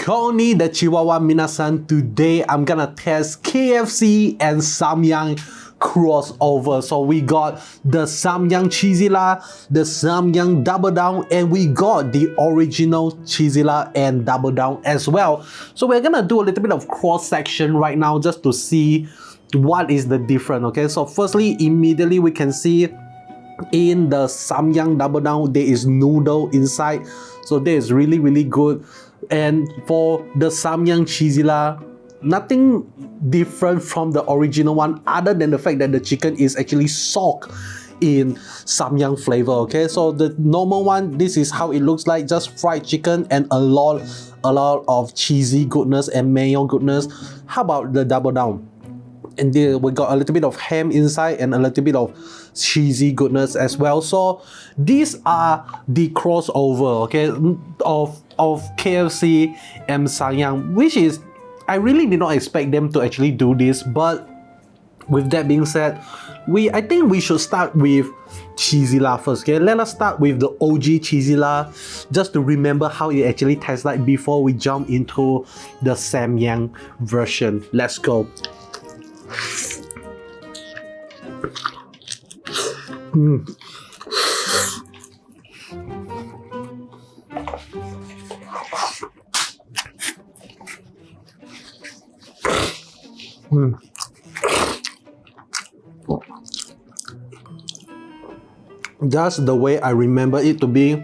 Koni the Chihuahua Minasan. Today I'm gonna test KFC and Samyang crossover. So we got the Samyang Cheezilla, the Samyang Double Down, and we got the original Cheezilla and Double Down as well. So we're gonna do a little bit of cross section right now just to see what is the difference. Okay, so firstly, immediately we can see in the Samyang Double Down there is noodle inside, so that is really good. And for the Samyang Cheezilla, nothing different from the original one other than the fact that the chicken is actually soaked in Samyang flavor. Okay, so the normal one, this is how it looks like, just fried chicken and a lot of cheesy goodness and mayo goodness. How about the Double Down? And there we got a little bit of ham inside and a little bit of cheesy goodness as well. So these are the crossover, okay, of KFC and Samyang, which is, I really did not expect them to actually do this. But with that being said, I think we should start with Cheezilla first. Okay, let us start with the OG Cheezilla just to remember how it actually tastes like before we jump into the Samyang version. Let's go. Just the way I remember it to be,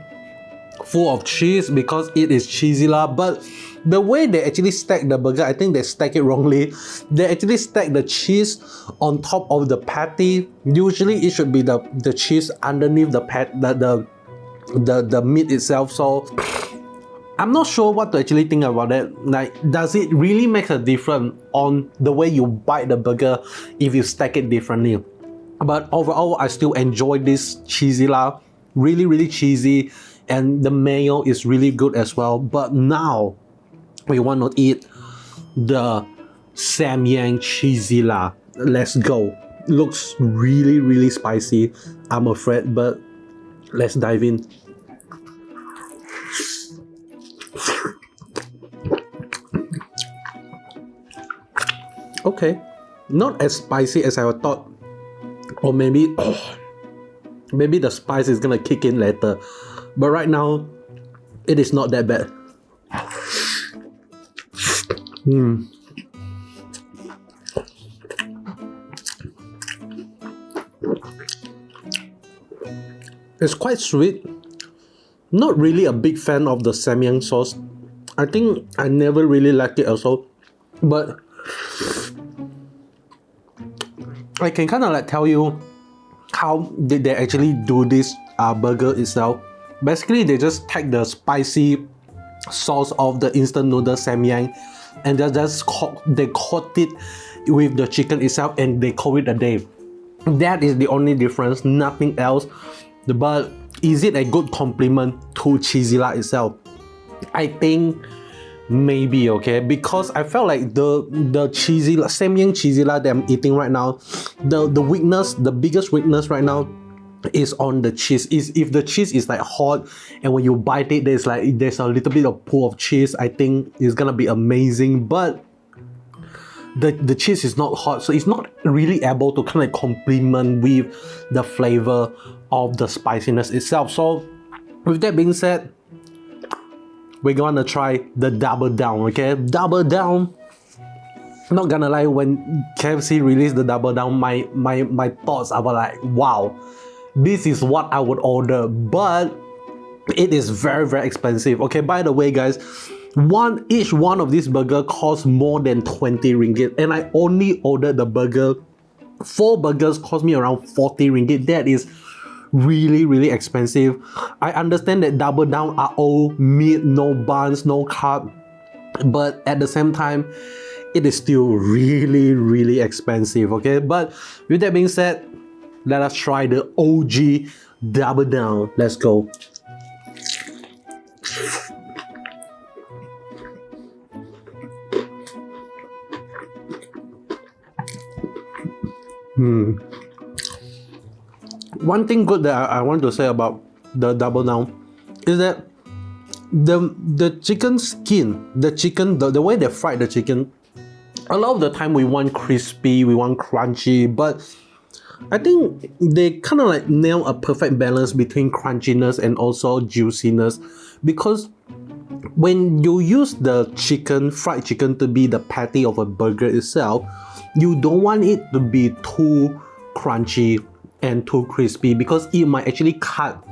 full of cheese because it is Cheezilla. But the way they actually stack the burger, I think they stack it wrongly. They actually stack the cheese on top of the patty. Usually it should be the cheese underneath the meat itself. So I'm not sure what to actually think about it. Like, does it really make a difference on the way you bite the burger if you stack it differently? But overall, I still enjoy this Cheezilla. Really cheesy, and the mayo is really good as well. But now we want to eat the Samyang Cheezilla. Let's go. Looks really spicy, I'm afraid, but let's dive in. Okay, not as spicy as I thought, or maybe the spice is gonna kick in later, but right now it is not that bad. It's quite sweet. Not really a big fan of the Samyang sauce. I think I never really liked it also, but I can kind of like tell you how did they actually do this burger itself. Basically, they just take the spicy sauce of the instant noodle Samyang and they coat it with the chicken itself and they call it a day. That is the only difference, nothing else. But is it a good compliment to Cheezilla itself? I think maybe, okay, because I felt like the Cheezilla, Samyang Cheezilla that I'm eating right now, the biggest weakness right now is on the cheese. Is if the cheese is like hot and when you bite it there's a little bit of pool of cheese, I think it's gonna be amazing. But the cheese is not hot, so it's not really able to kind of complement with the flavor of the spiciness itself. So with that being said, we're gonna try the Double Down. Okay, Double Down, not gonna lie, when KFC released the Double Down, my thoughts about like, wow, this is what I would order. But it is very expensive. Okay, by the way guys, each one of these burger costs more than 20 ringgit, and I only ordered the burger. 4 burgers cost me around 40 ringgit. That is really expensive. I understand that Double Down are all meat, no buns, no carb, but at the same time it is still really expensive. Okay, but with that being said, let us try the OG Double Down. Let's go. One thing good that I want to say about the Double Down is that the chicken skin, the way they fried the chicken, a lot of the time we want crispy, we want crunchy, but I think they kind of like nail a perfect balance between crunchiness and also juiciness, because when you use the fried chicken to be the patty of a burger itself, you don't want it to be too crunchy and too crispy, because it might actually cut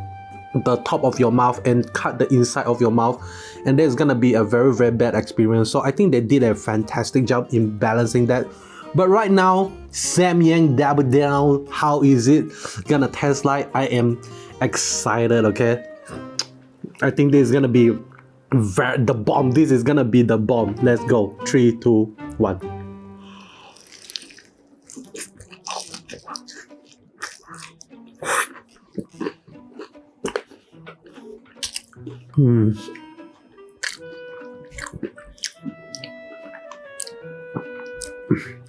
the top of your mouth and cut the inside of your mouth, and that's gonna be a very, very bad experience. So I think they did a fantastic job in balancing that. But right now, Samyang Double Down, how is it gonna taste like? I am excited, okay? I think this is gonna be the bomb. This is gonna be the bomb. Let's go. 3, 2, 1.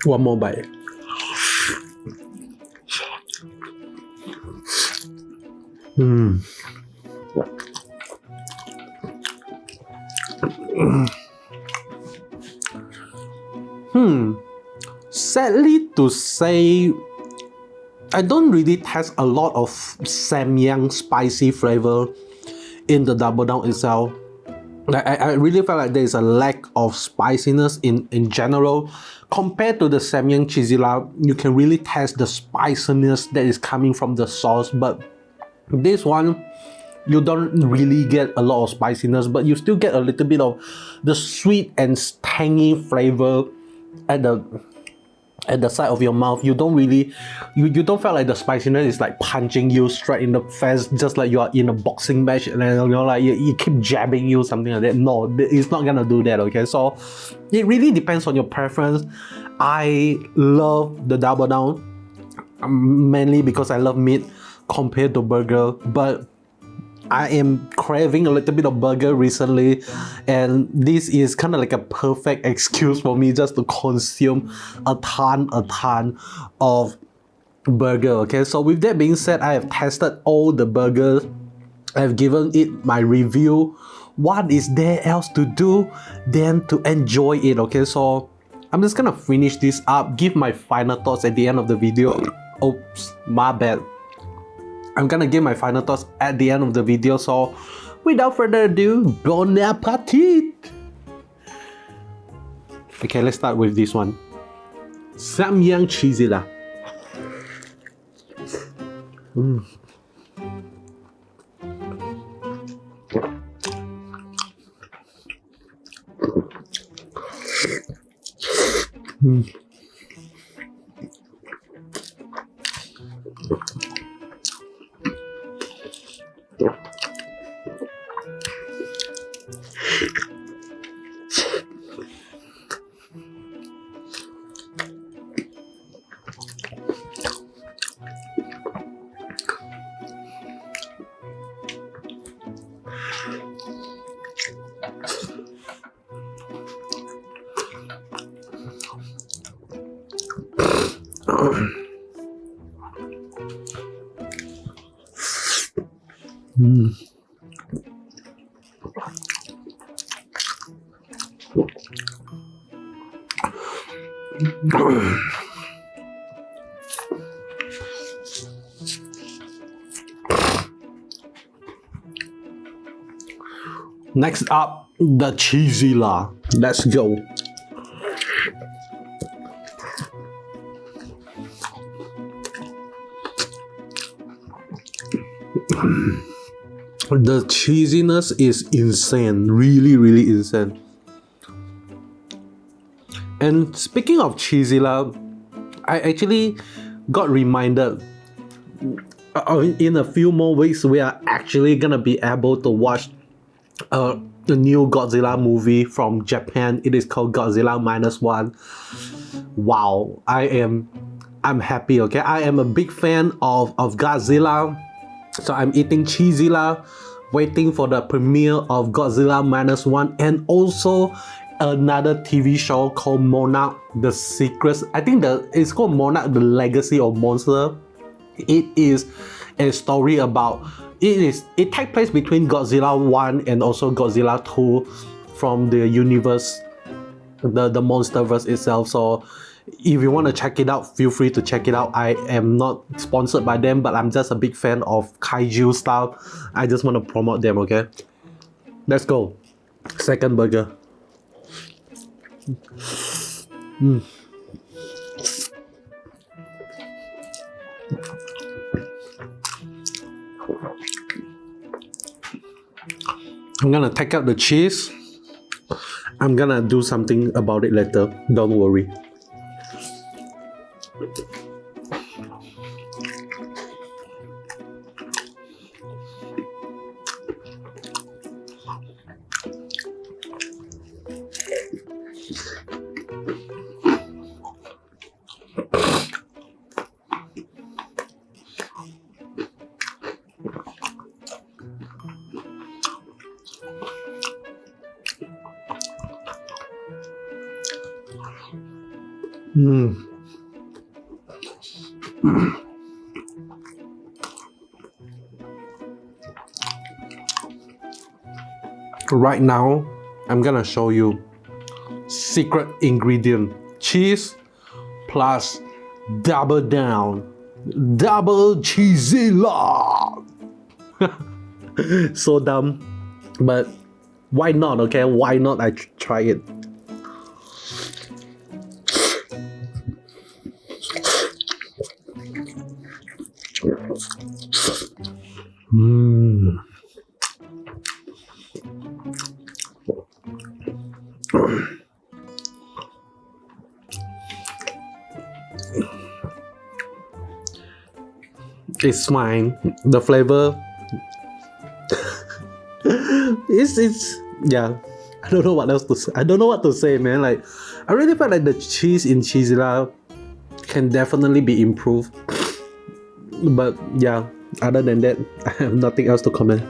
One more bite. Sadly to say, I don't really taste a lot of Samyang spicy flavor in the Double Down itself. I really felt like there is a lack of spiciness in general. Compared to the Samyang Cheezilla, you can really taste the spiciness that is coming from the sauce, but this one, you don't really get a lot of spiciness, but you still get a little bit of the sweet and tangy flavor at the side of your mouth. You don't really, you don't feel like the spiciness is like punching you straight in the face, just like you are in a boxing match and then like you keep jabbing you, something like that. No, it's not gonna do that, okay? So it really depends on your preference. I love the Double Down, mainly because I love meat compared to burger, but I am craving a little bit of burger recently, and this is kind of like a perfect excuse for me just to consume a ton of burger, okay? So with that being said, I have tested all the burgers. I've given it my review. What is there else to do than to enjoy it, okay? So I'm just gonna finish this up, give my final thoughts at the end of the video. Oops, my bad. I'm gonna give my final thoughts at the end of the video, so without further ado, bon appetit! Okay, let's start with this one. Samyang Cheezilla. Next up, the Cheezilla. Let's go. The cheesiness is insane, really insane. And speaking of Cheezilla, I actually got reminded in a few more weeks we are actually gonna be able to watch the new Godzilla movie from Japan. It is called Godzilla -1. Wow, I'm happy, okay? I am a big fan of Godzilla, so I'm eating Cheezilla, waiting for the premiere of Godzilla -1, and also another TV show called Monarch the Secrets. I think it's called Monarch the Legacy of Monster. It is a story about it takes place between Godzilla 1 and also Godzilla 2 from the universe, the monsterverse itself. So if you want to check it out, feel free to check it out. I am not sponsored by them, but I'm just a big fan of kaiju style. I just want to promote them, okay? Let's go. Second burger. I'm gonna take out the cheese. I'm gonna do something about it later. Don't worry. Right now, I'm gonna show you secret ingredient: cheese plus double down, double Cheezilla. So dumb, but why not? Okay, why not? I try it. It's fine. The flavor it's yeah. I don't know what else to say. I don't know what to say, man. Like, I really felt like the cheese in Cheezilla can definitely be improved. But yeah, other than that, I have nothing else to comment.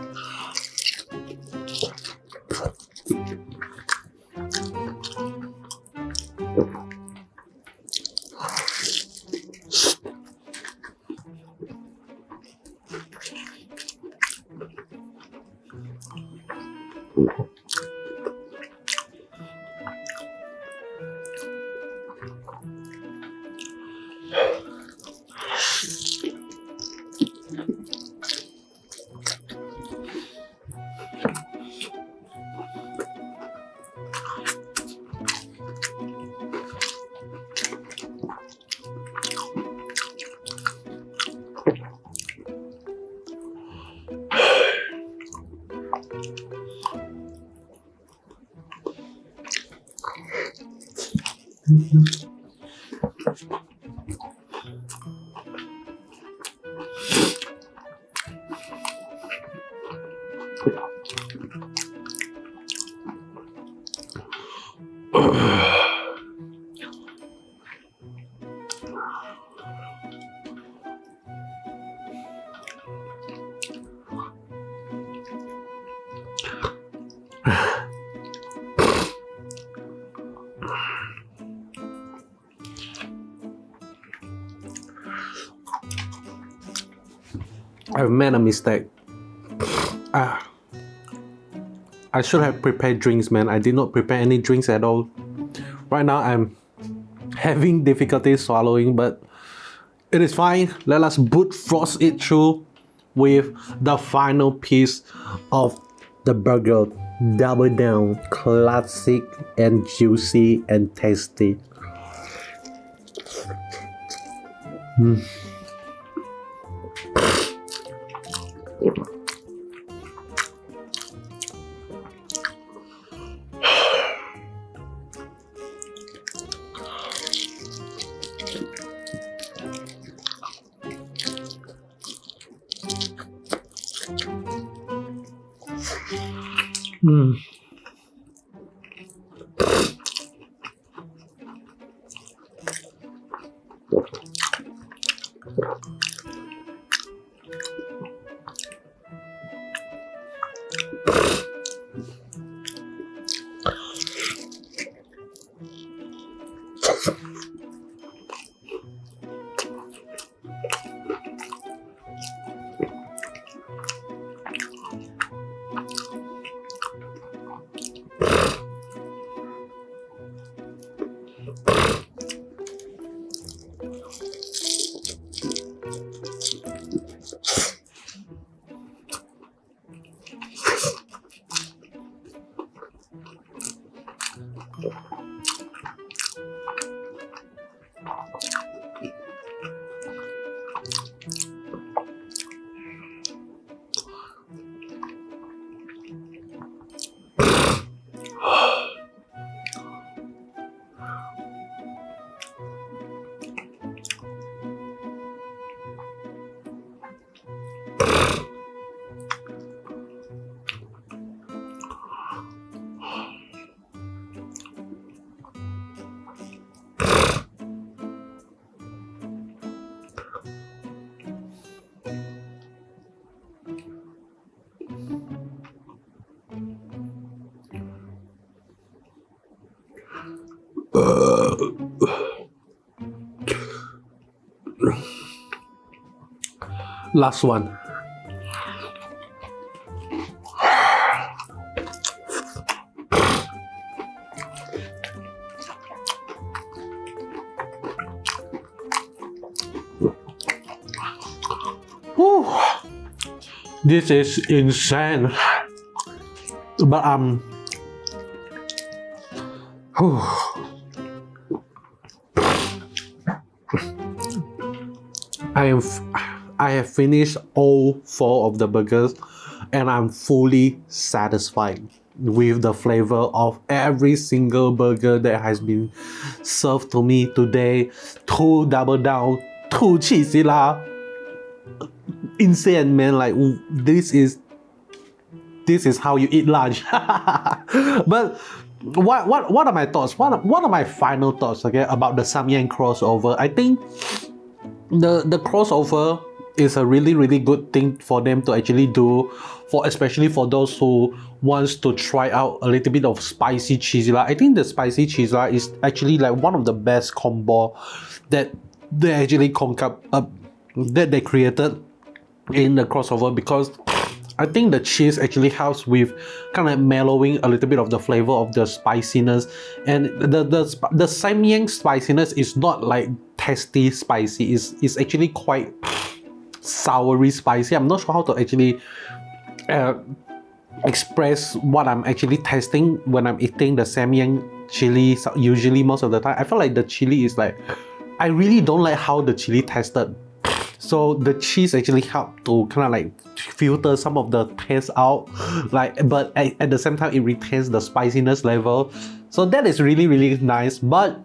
I've made a mistake. I should have prepared drinks, man. I did not prepare any drinks at all. Right now, I'm having difficulty swallowing, but it is fine. Let us brute force it through with the final piece of the burger. Double down, classic and juicy and tasty. Last one. Whew. This is insane. But whew. I have finished all 4 of the burgers and I'm fully satisfied with the flavor of every single burger that has been served to me today. 2 Double Down, 2 Cheezilla. Insane, man. Like, this is how you eat lunch. But what are my thoughts? What are my final thoughts, okay, about the Samyang crossover? I think the crossover is a really good thing for them to actually do, especially for those who wants to try out a little bit of spicy Cheezilla. I think the spicy Cheezilla is actually like one of the best combo that they actually that they created in the crossover, because I think the cheese actually helps with kind of mellowing a little bit of the flavor of the spiciness, and the Samyang spiciness is not like tasty spicy. It's actually quite soury spicy. I'm not sure how to actually express what I'm actually tasting when I'm eating the Samyang chili. Usually, most of the time, I feel like the chili is like, I really don't like how the chili tasted. So the cheese actually helped to kind of like filter some of the taste out, like, but at the same time it retains the spiciness level. So that is really nice. But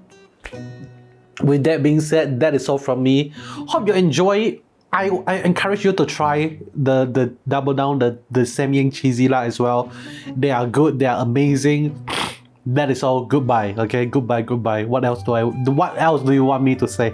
with that being said, that is all from me. Hope you enjoy. I encourage you to try the Double Down, the Samyang Cheezilla as well. They are good, they are amazing. That is all. Goodbye. Okay, goodbye. What else do you want me to say?